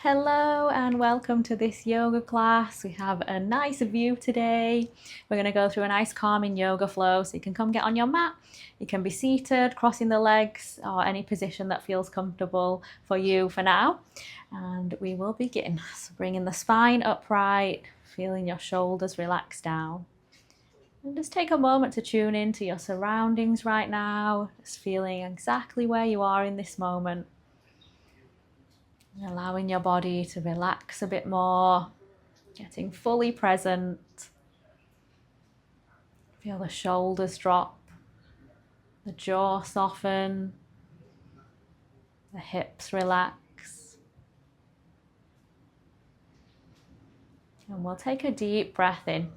Hello and welcome to this yoga class. We have a nice view today. We're going to go through a nice calming yoga flow, so you can come get on your mat. You can be seated, crossing the legs, or any position that feels comfortable for you for now. And we will begin. So bringing the spine upright, feeling your shoulders relax down. And just take a moment to tune into your surroundings right now, just feeling exactly where you are in this moment. Allowing your body to relax a bit more, getting fully present. Feel the shoulders drop, the jaw soften, the hips relax. And we'll take a deep breath in.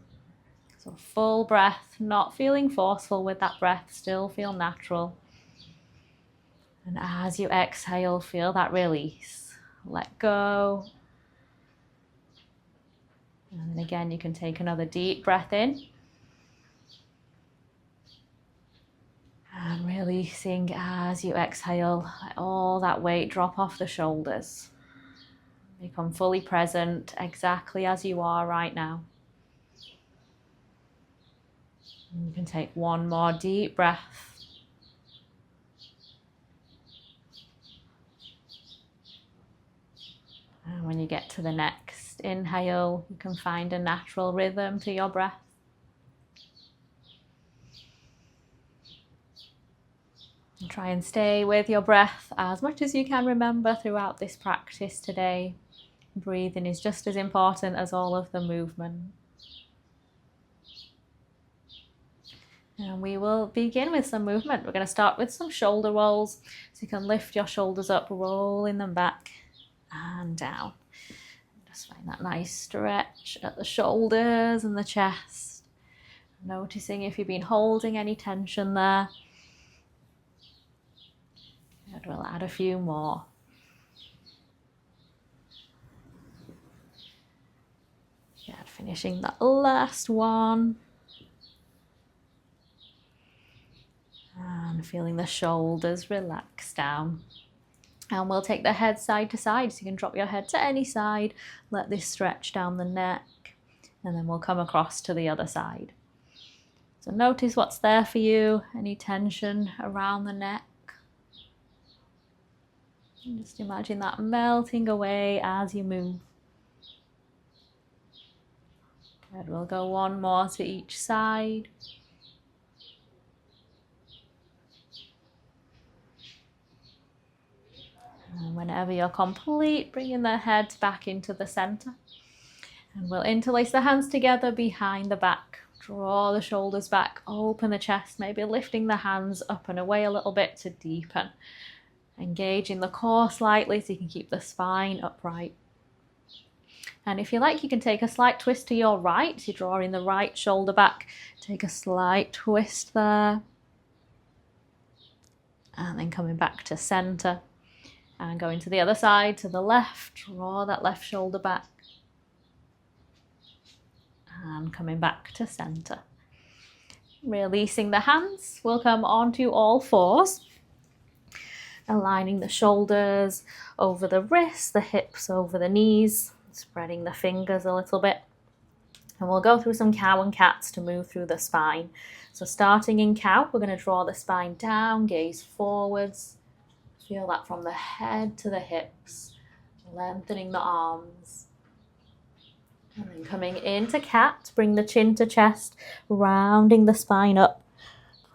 So full breath, not feeling forceful with that breath, still feel natural. And as you exhale, feel that release. Let go. And then again, you can take another deep breath in. And releasing as you exhale, let all that weight drop off the shoulders. Become fully present exactly as you are right now. And you can take one more deep breath. And when you get to the next inhale, you can find a natural rhythm to your breath. And try and stay with your breath as much as you can remember throughout this practice today. Breathing is just as important as all of the movement. And we will begin with some movement. We're going to start with some shoulder rolls. So you can lift your shoulders up, rolling them back and down. Just find that nice stretch at the shoulders and the chest. Noticing if you've been holding any tension there. Good, we'll add a few more. Good, finishing that last one. And feeling the shoulders relax down. And we'll take the head side to side, so you can drop your head to any side, let this stretch down the neck, and then we'll come across to the other side. So notice what's there for you, any tension around the neck. And just imagine that melting away as you move. Good, we'll go one more to each side. And whenever you're complete, bringing the head back into the center. And we'll interlace the hands together behind the back. Draw the shoulders back, open the chest, maybe lifting the hands up and away a little bit to deepen. Engaging the core slightly so you can keep the spine upright. And if you like, you can take a slight twist to your right. So you're drawing the right shoulder back. Take a slight twist there. And then coming back to center. And going to the other side, to the left, draw that left shoulder back. And coming back to center. Releasing the hands, we'll come onto all fours. Aligning the shoulders over the wrists, the hips over the knees. Spreading the fingers a little bit. And we'll go through some cow and cats to move through the spine. So starting in cow, we're going to draw the spine down, gaze forwards. Feel that from the head to the hips, lengthening the arms. And then coming into cat, bring the chin to chest, rounding the spine up,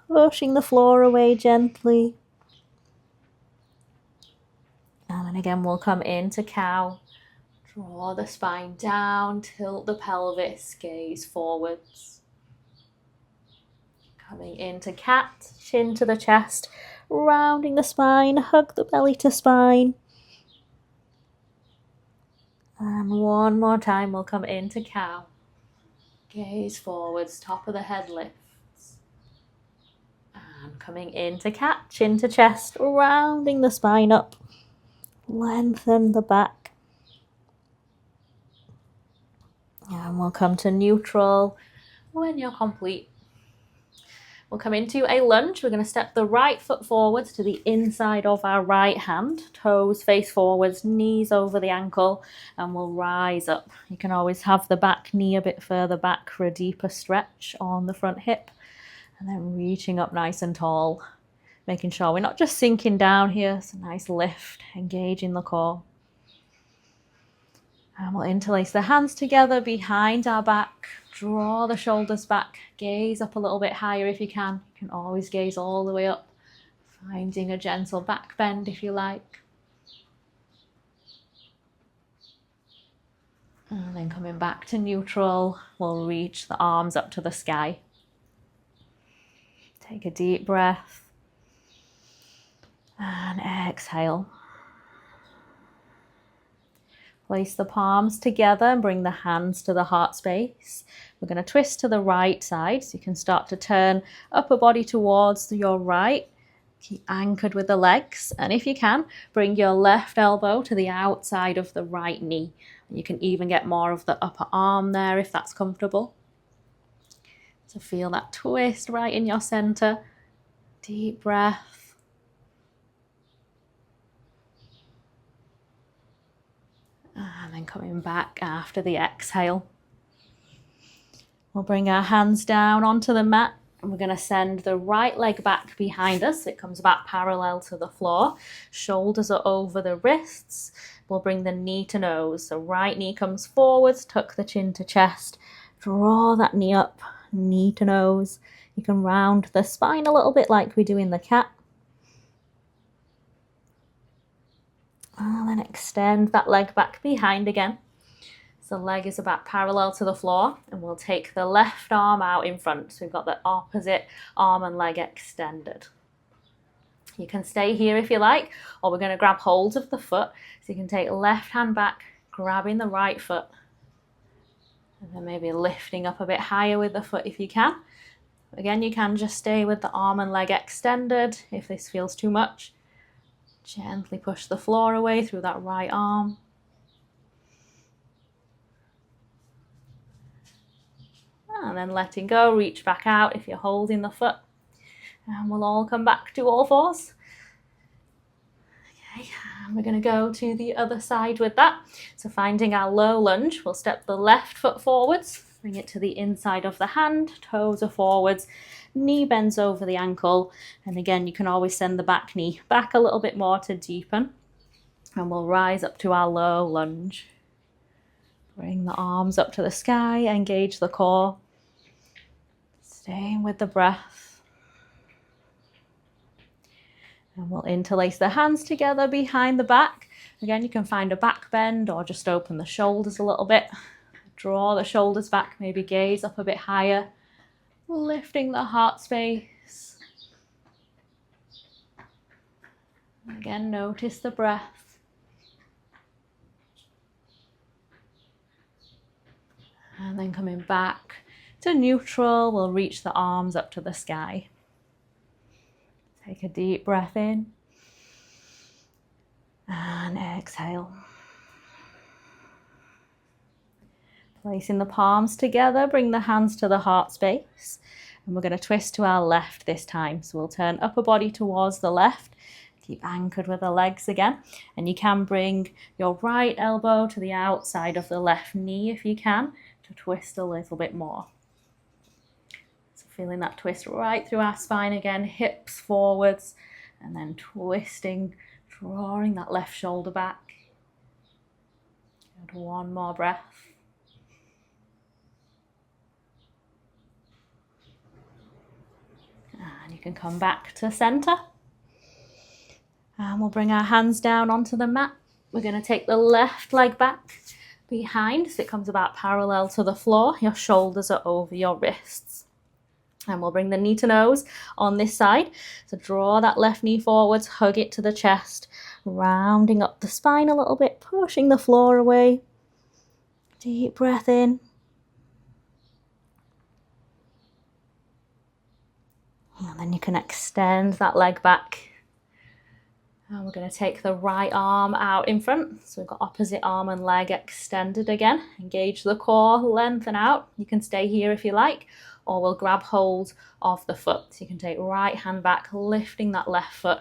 pushing the floor away gently. And then again, we'll come into cow, draw the spine down, tilt the pelvis, gaze forwards. Coming into cat, chin to the chest, rounding the spine, hug the belly to spine. And one more time, we'll come into cow. Gaze forwards, top of the head lifts. And coming into cat, chin to chest, rounding the spine up. Lengthen the back. And we'll come to neutral when you're complete. We'll come into a lunge. We're going to step the right foot forwards to the inside of our right hand. Toes face forwards, knees over the ankle, and we'll rise up. You can always have the back knee a bit further back for a deeper stretch on the front hip. And then reaching up nice and tall, making sure we're not just sinking down here. It's a nice lift, engaging the core. And we'll interlace the hands together behind our back. Draw the shoulders back. Gaze up a little bit higher if you can. You can always gaze all the way up, finding a gentle back bend if you like. And then coming back to neutral, we'll reach the arms up to the sky. Take a deep breath. And exhale. Place the palms together and bring the hands to the heart space. We're going to twist to the right side, so you can start to turn upper body towards your right. Keep anchored with the legs, and if you can, bring your left elbow to the outside of the right knee. You can even get more of the upper arm there if that's comfortable. So feel that twist right in your center. Deep breath. And then coming back after the exhale. We'll bring our hands down onto the mat and we're going to send the right leg back behind us. It comes back parallel to the floor. Shoulders are over the wrists. We'll bring the knee to nose. The right knee comes forwards, tuck the chin to chest. Draw that knee up, knee to nose. You can round the spine a little bit like we do in the cat. And then extend that leg back behind again. So the leg is about parallel to the floor, and we'll take the left arm out in front. So we've got the opposite arm and leg extended. You can stay here if you like, or we're going to grab hold of the foot. So you can take left hand back, grabbing the right foot, and then maybe lifting up a bit higher with the foot if you can. Again, you can just stay with the arm and leg extended if this feels too much. Gently push the floor away through that right arm. And then letting go, reach back out if you're holding the foot. And we'll all come back to all fours. Okay, and we're going to go to the other side with that. So finding our low lunge, we'll step the left foot forwards, bring it to the inside of the hand, toes are forwards, knee bends over the ankle. And again, you can always send the back knee back a little bit more to deepen. And we'll rise up to our low lunge. Bring the arms up to the sky, engage the core. Staying with the breath. And we'll interlace the hands together behind the back. Again, you can find a back bend or just open the shoulders a little bit. Draw the shoulders back, maybe gaze up a bit higher. Lifting the heart space. Again, notice the breath. And then coming back to neutral, we'll reach the arms up to the sky. Take a deep breath in. And exhale. Placing the palms together, bring the hands to the heart space. And we're going to twist to our left this time. So we'll turn upper body towards the left. Keep anchored with the legs again. And you can bring your right elbow to the outside of the left knee if you can, to twist a little bit more. So feeling that twist right through our spine again, hips forwards, and then twisting, drawing that left shoulder back. And one more breath. And you can come back to center. And we'll bring our hands down onto the mat. We're going to take the left leg back behind, so it comes about parallel to the floor. Your shoulders are over your wrists. And we'll bring the knee to nose on this side. So draw that left knee forwards, hug it to the chest, rounding up the spine a little bit, pushing the floor away. Deep breath in. And then you can extend that leg back. And we're going to take the right arm out in front. So we've got opposite arm and leg extended again. Engage the core, lengthen out. You can stay here if you like, or we'll grab hold of the foot. So you can take right hand back, lifting that left foot,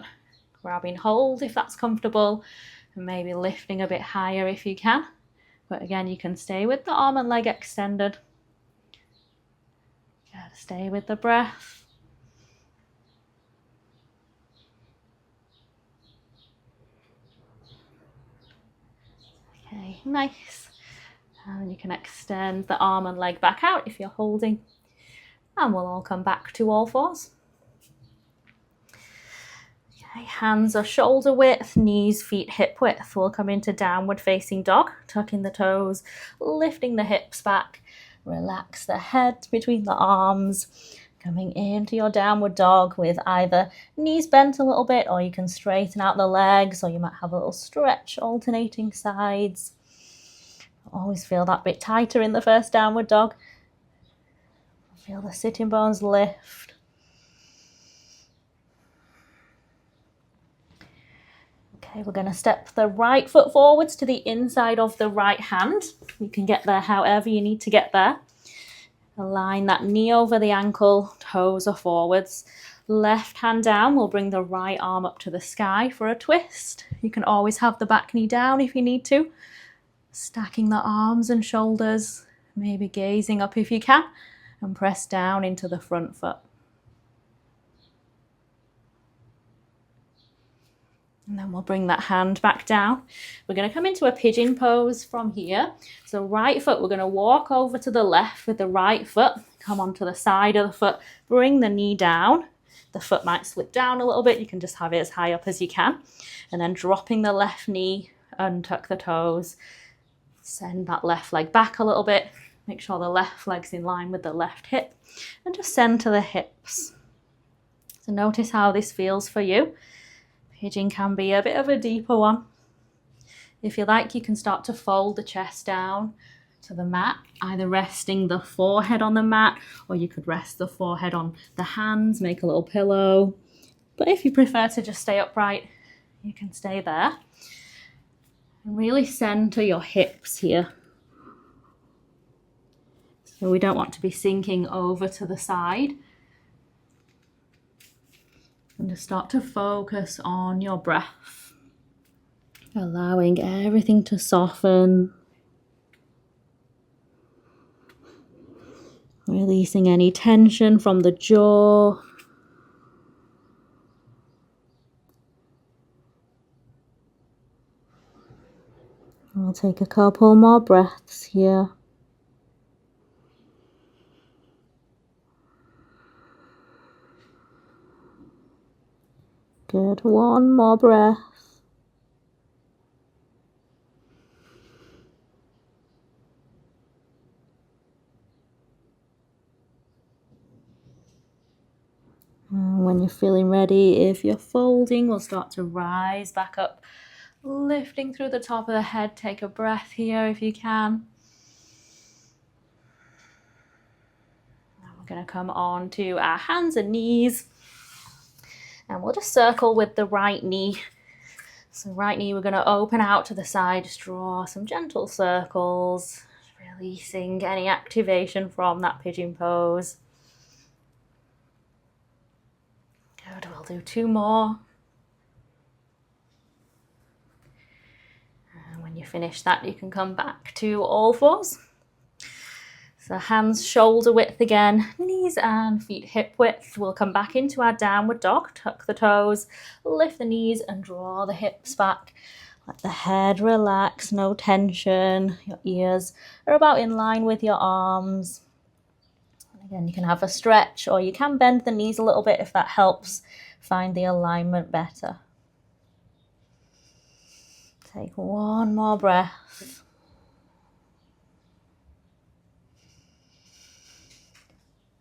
grabbing hold if that's comfortable, and maybe lifting a bit higher if you can. But again, you can stay with the arm and leg extended. Stay with the breath. Okay, nice. And you can extend the arm and leg back out if you're holding. And we'll all come back to all fours. Okay, hands are shoulder width, knees, feet, hip width. We'll come into downward facing dog, tucking the toes, lifting the hips back. Relax the head between the arms. Coming into your downward dog with either knees bent a little bit, or you can straighten out the legs, or you might have a little stretch alternating sides. Always feel that bit tighter in the first downward dog. Feel the sitting bones lift. Okay, we're going to step the right foot forwards to the inside of the right hand. You can get there however you need to get there. Align that knee over the ankle, toes are forwards. Left hand down, we'll bring the right arm up to the sky for a twist. You can always have the back knee down if you need to. Stacking the arms and shoulders, maybe gazing up if you can, and press down into the front foot. And then we'll bring that hand back down. We're going to come into a pigeon pose from here. So right foot, we're going to walk over to the left with the right foot. Come onto the side of the foot. Bring the knee down. The foot might slip down a little bit. You can just have it as high up as you can. And then dropping the left knee, untuck the toes. Send that left leg back a little bit. Make sure the left leg's in line with the left hip. And just center the hips. So notice how this feels for you. Pigeon can be a bit of a deeper one. If you like, you can start to fold the chest down to the mat, either resting the forehead on the mat, or you could rest the forehead on the hands, make a little pillow. But if you prefer to just stay upright, you can stay there. And really center your hips here. So we don't want to be sinking over to the side. And just start to focus on your breath, allowing everything to soften, releasing any tension from the jaw. We'll take a couple more breaths here. Good, one more breath. And when you're feeling ready, if you're folding, we'll start to rise back up, lifting through the top of the head. Take a breath here if you can. Now we're going to come on to our hands and knees. And we'll just circle with the right knee. So right knee, we're going to open out to the side, just draw some gentle circles, releasing any activation from that pigeon pose. Good, we'll do two more. And when you finish that, you can come back to all fours. So hands shoulder width again, knees and feet hip width. We'll come back into our downward dog, tuck the toes, lift the knees and draw the hips back. Let the head relax, no tension. Your ears are about in line with your arms. And again, you can have a stretch, or you can bend the knees a little bit if that helps find the alignment better. Take one more breath.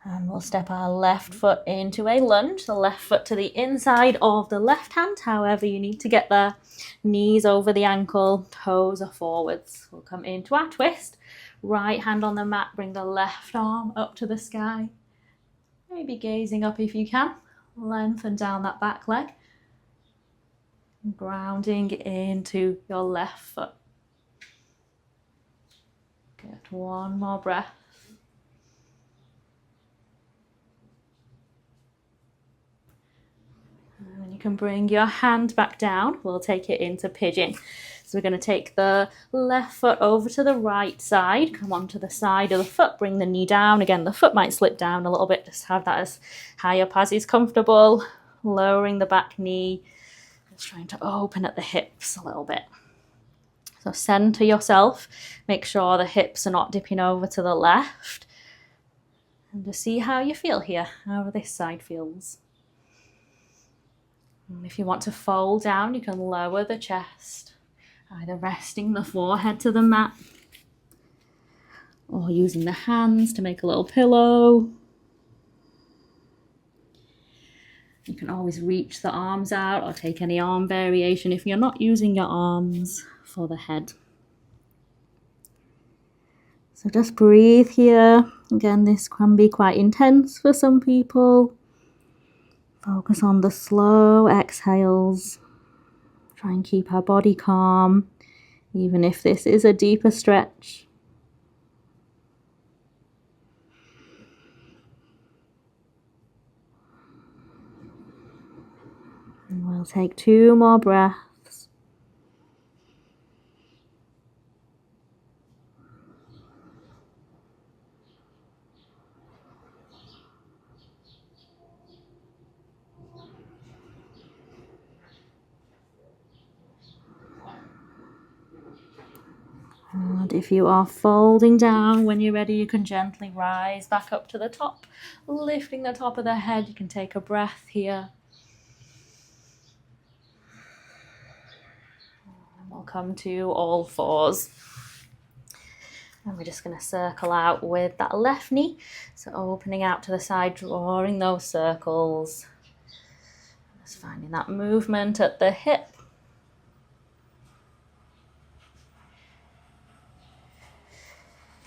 And we'll step our left foot into a lunge, the left foot to the inside of the left hand, however you need to get there. Knees over the ankle, toes are forwards. We'll come into our twist. Right hand on the mat, bring the left arm up to the sky. Maybe gazing up if you can. Lengthen down that back leg. Grounding into your left foot. Get one more breath. And then you can bring your hand back down. We'll take it into pigeon. So we're going to take the left foot over to the right side, come onto the side of the foot, bring the knee down. Again, the foot might slip down a little bit, just have that as high up as is comfortable. Lowering the back knee, just trying to open at the hips a little bit. So center yourself, make sure the hips are not dipping over to the left. And just see how you feel here, how this side feels. And if you want to fold down, you can lower the chest, either resting the forehead to the mat or using the hands to make a little pillow. You can always reach the arms out or take any arm variation if you're not using your arms for the head. So just breathe here. Again, this can be quite intense for some people. Focus on the slow exhales. Try and keep our body calm, even if this is a deeper stretch. And we'll take 2 more breaths. And if you are folding down, when you're ready, you can gently rise back up to the top, lifting the top of the head. You can take a breath here. And we'll come to all fours. And we're just going to circle out with that left knee. So opening out to the side, drawing those circles. Just finding that movement at the hip.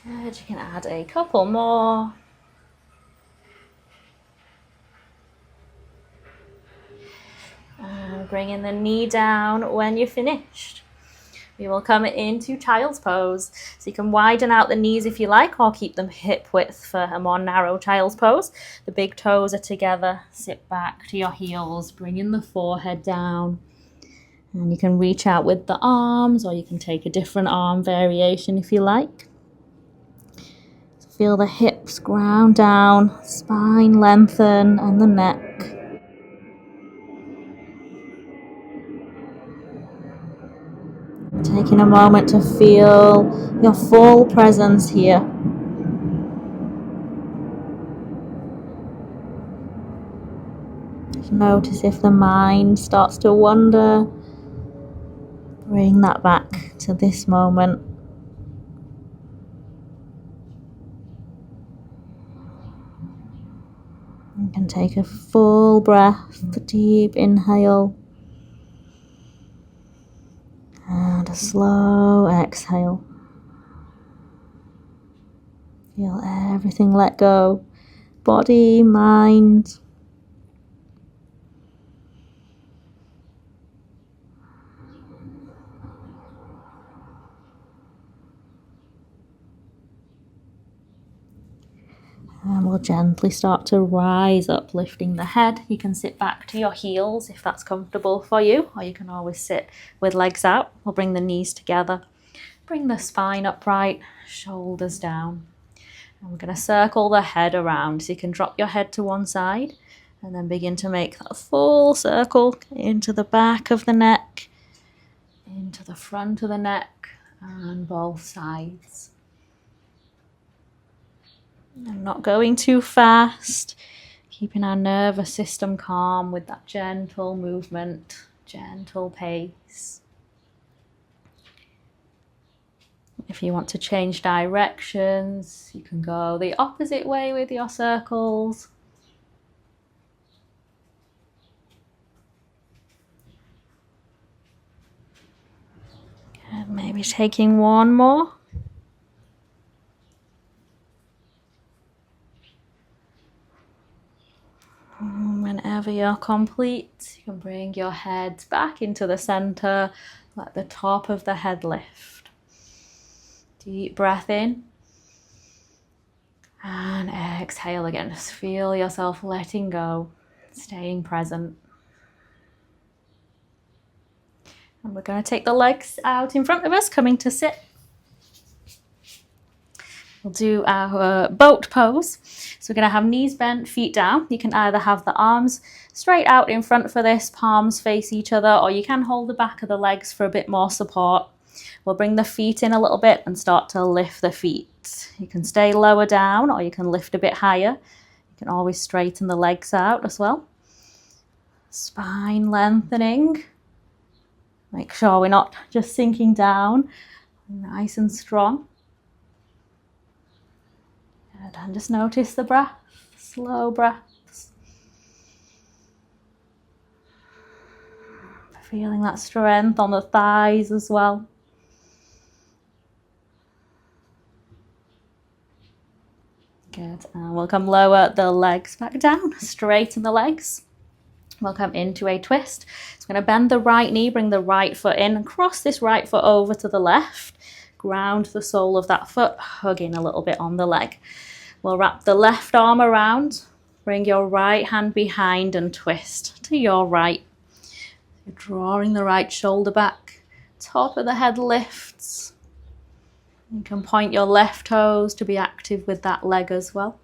Good, you can add a couple more. And bringing the knee down when you're finished. We will come into child's pose. So you can widen out the knees if you like, or keep them hip width for a more narrow child's pose. The big toes are together. Sit back to your heels, bringing the forehead down. And you can reach out with the arms, or you can take a different arm variation if you like. Feel the hips ground down, spine lengthen, and the neck. Taking a moment to feel your full presence here. Just notice if the mind starts to wander. Bring that back to this moment. You can take a full breath, a deep inhale, and a slow exhale. Feel everything let go, body, mind. And we'll gently start to rise up, lifting the head. You can sit back to your heels if that's comfortable for you, or you can always sit with legs out. We'll bring the knees together. Bring the spine upright, shoulders down. And we're going to circle the head around. So you can drop your head to one side and then begin to make that full circle into the back of the neck, into the front of the neck, and both sides. And not going too fast, keeping our nervous system calm with that gentle movement, gentle pace. If you want to change directions, you can go the opposite way with your circles. And maybe taking one more. And whenever you're complete, you can bring your head back into the center, let the top of the head lift. Deep breath in. And exhale again. Just feel yourself letting go, staying present. And we're going to take the legs out in front of us, coming to sit. We'll do our boat pose. So we're going to have knees bent, feet down. You can either have the arms straight out in front for this, palms face each other, or you can hold the back of the legs for a bit more support. We'll bring the feet in a little bit and start to lift the feet. You can stay lower down or you can lift a bit higher. You can always straighten the legs out as well. Spine lengthening. Make sure we're not just sinking down. Nice and strong. Good. And just notice the breath, slow breaths. Feeling that strength on the thighs as well. Good. And we'll come lower the legs back down, straighten the legs. We'll come into a twist. So we're going to bend the right knee, bring the right foot in and cross this right foot over to the left. Ground the sole of that foot, hugging a little bit on the leg. We'll wrap the left arm around, bring your right hand behind and twist to your right. You're drawing the right shoulder back, top of the head lifts. You can point your left toes to be active with that leg as well.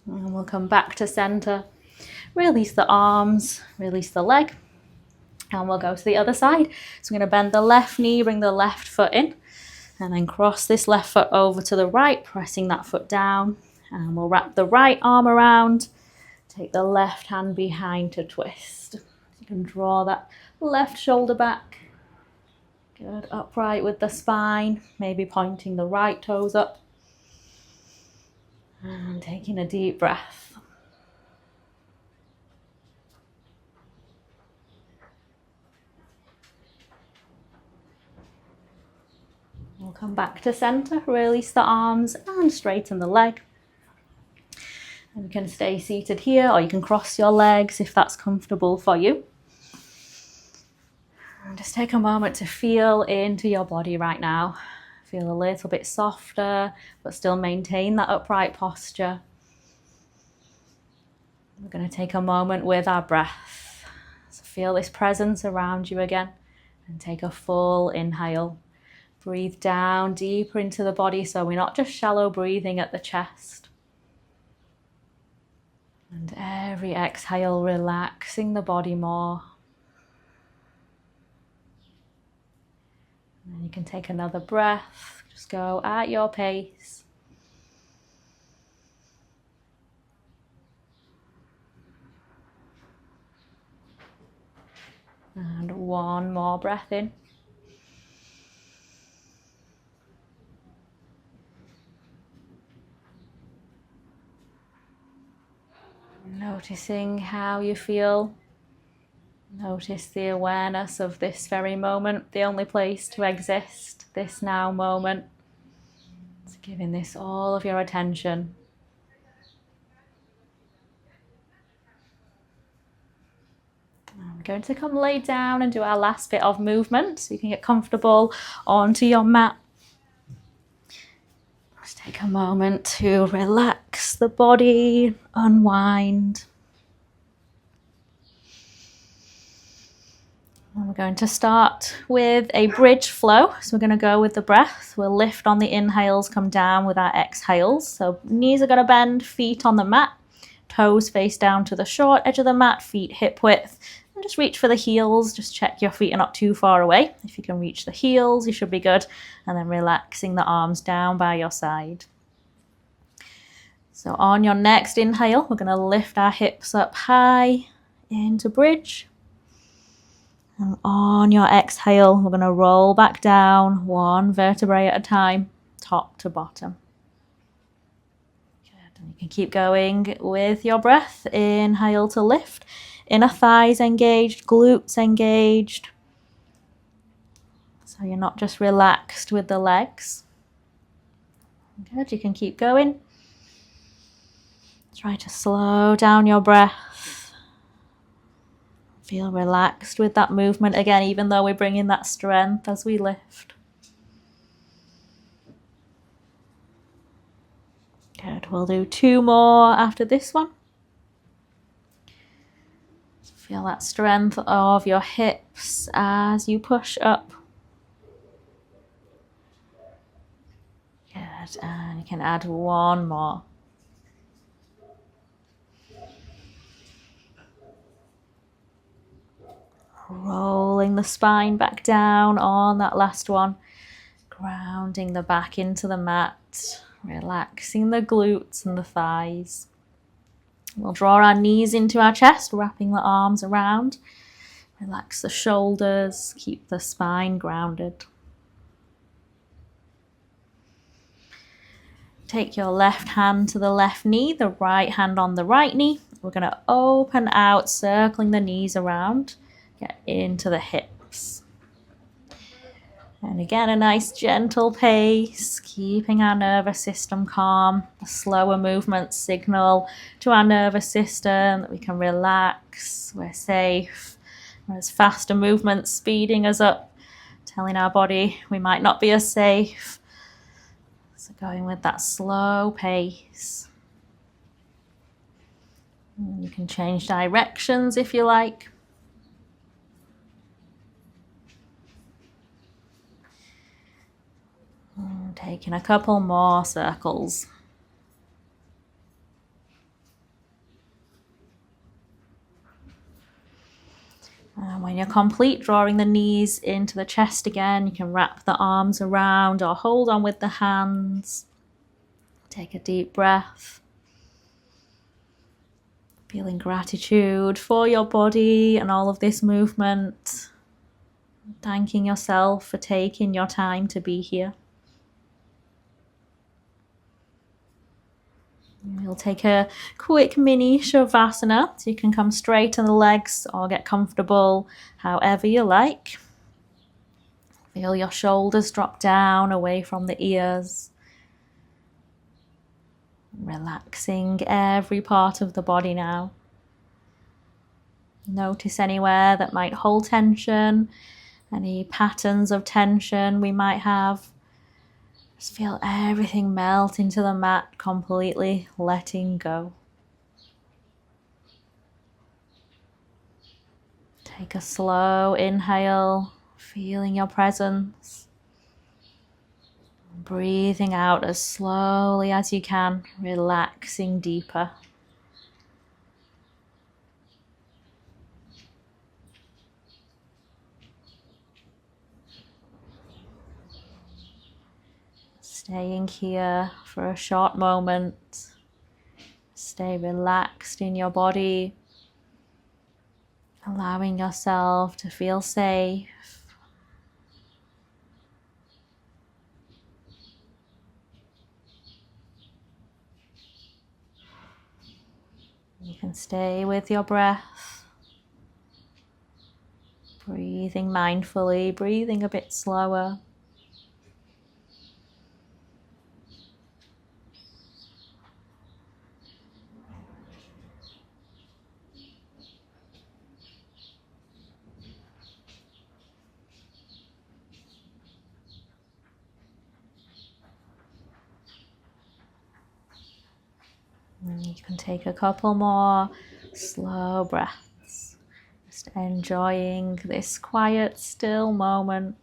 And we'll come back to center. Release the arms, release the leg. And we'll go to the other side. So we're going to bend the left knee, bring the left foot in. And then cross this left foot over to the right, pressing that foot down. And we'll wrap the right arm around. Take the left hand behind to twist. You can draw that left shoulder back. Good, upright with the spine. Maybe pointing the right toes up. And taking a deep breath. We'll come back to center, release the arms and straighten the leg. And you can stay seated here or you can cross your legs if that's comfortable for you. And just take a moment to feel into your body right now. Feel a little bit softer, but still maintain that upright posture. We're going to take a moment with our breath. So feel this presence around you again and take a full inhale. Breathe down deeper into the body so we're not just shallow breathing at the chest. And every exhale, relaxing the body more. And you can take another breath, just go at your pace. And one more breath in. Noticing how you feel. Notice the awareness of this very moment, the only place to exist, this now moment. It's giving this all of your attention. And we're going to come lay down and do our last bit of movement so you can get comfortable onto your mat. Just take a moment to relax the body, unwind. And we're going to start with a bridge flow. So we're going to go with the breath. We'll lift on the inhales, come down with our exhales. So knees are going to bend, feet on the mat, toes face down to the short edge of the mat, feet hip width. And just reach for the heels. Just check your feet are not too far away. If you can reach the heels, you should be good. And then relaxing the arms down by your side. So on your next inhale, we're going to lift our hips up high into bridge. And on your exhale, we're going to roll back down one vertebrae at a time, top to bottom. Good. And you can keep going with your breath. Inhale to lift. Inner thighs engaged, glutes engaged. So you're not just relaxed with the legs. Good, you can keep going. Try to slow down your breath. Feel relaxed with that movement again, even though we're bringing that strength as we lift. Good, we'll do 2 more after this one. Feel that strength of your hips as you push up. Good, and you can add 1 more. Rolling the spine back down on that last one. Grounding the back into the mat. Relaxing the glutes and the thighs. We'll draw our knees into our chest, wrapping the arms around. Relax the shoulders, keep the spine grounded. Take your left hand to the left knee, the right hand on the right knee. We're going to open out, circling the knees around. Get into the hips. And again, a nice gentle pace, keeping our nervous system calm. The slower movements signal to our nervous system that we can relax, we're safe. Whereas faster movements speeding us up, telling our body we might not be as safe. So going with that slow pace. And you can change directions if you like. Taking a couple more circles. And when you're complete, drawing the knees into the chest again, you can wrap the arms around or hold on with the hands. Take a deep breath. Feeling gratitude for your body and all of this movement. Thanking yourself for taking your time to be here. We'll take a quick mini Shavasana, so you can come straight on the legs or get comfortable however you like. Feel your shoulders drop down away from the ears. Relaxing every part of the body now. Notice anywhere that might hold tension, any patterns of tension we might have. Just feel everything melt into the mat, completely letting go. Take a slow inhale, feeling your presence. Breathing out as slowly as you can, relaxing deeper. Staying here for a short moment. Stay relaxed in your body. Allowing yourself to feel safe. You can stay with your breath. Breathing mindfully, breathing a bit slower. And you can take a couple more slow breaths, just enjoying this quiet, still moment.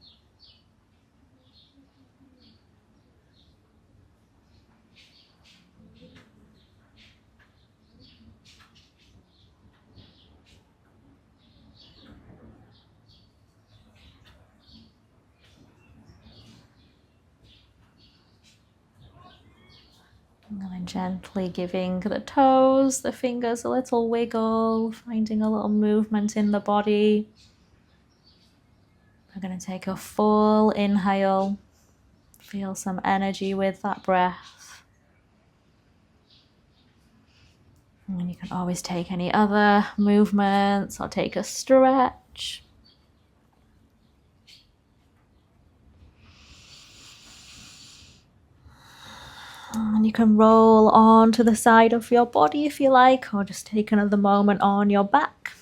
And then gently giving the toes, the fingers a little wiggle, finding a little movement in the body. We're going to take a full inhale. Feel some energy with that breath. And you can always take any other movements or take a stretch. And you can roll onto the side of your body if you like, or just take another moment on your back.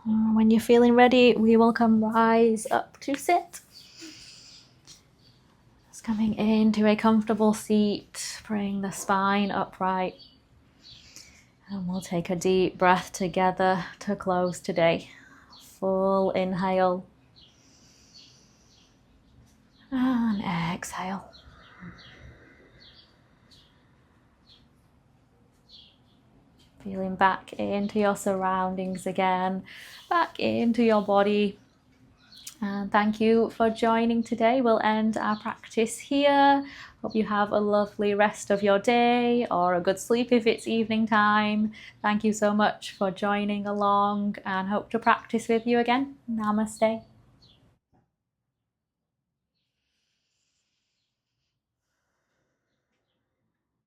When you're feeling ready, we will come rise up to sit. Just coming into a comfortable seat, bring the spine upright. And we'll take a deep breath together to close today. Full inhale. And exhale. Feeling back into your surroundings again, back into your body. And thank you for joining today. We'll end our practice here. Hope you have a lovely rest of your day or a good sleep if it's evening time. Thank you so much for joining along and hope to practice with you again. Namaste.